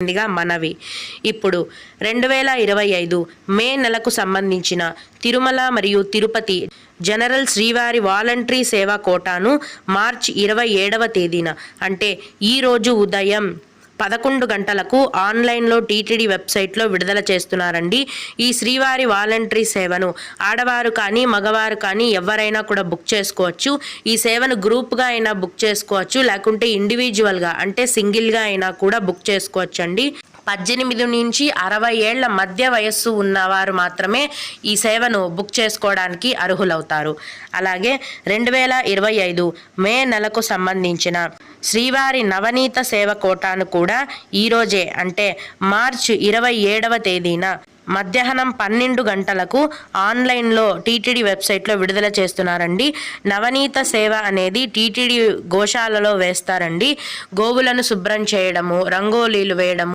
మనవి. ఇప్పుడు 2025 మే నెలకు సంబంధించిన తిరుమల మరియు తిరుపతి జనరల్ శ్రీవారి వాలంటరీ సేవా కోటాను మార్చి 27వ తేదీన అంటే ఈరోజు ఉదయం 11 గంటలకు ఆన్లైన్లో టీటీడీ వెబ్సైట్లో విడుదల చేస్తున్నారండి. ఈ శ్రీవారి వాలంటరీ సేవను ఆడవారు కానీ మగవారు కానీ ఎవరైనా కూడా బుక్ చేసుకోవచ్చు. ఈ సేవను గ్రూప్గా అయినా బుక్ చేసుకోవచ్చు, లేకుంటే ఇండివిజువల్గా అంటే సింగిల్గా అయినా కూడా బుక్ చేసుకోవచ్చు అండి. 18 నుంచి 60 ఏళ్ల మధ్య వయస్సు ఉన్నవారు మాత్రమే ఈ సేవను బుక్ చేసుకోవడానికి అర్హులవుతారు. అలాగే 2025 మే నెలకు సంబంధించిన శ్రీవారి నవనీత సేవ కోటాను కూడా ఈరోజే అంటే మార్చి 27వ తేదీన మధ్యాహ్నం 12 గంటలకు ఆన్లైన్లో టీటీడీ వెబ్సైట్లో విడుదల చేస్తున్నారండి. నవనీత సేవ అనేది టీటీడీ గోశాలలో వేస్తారండి. గోవులను శుభ్రం చేయడము, రంగోలీలు వేయడము,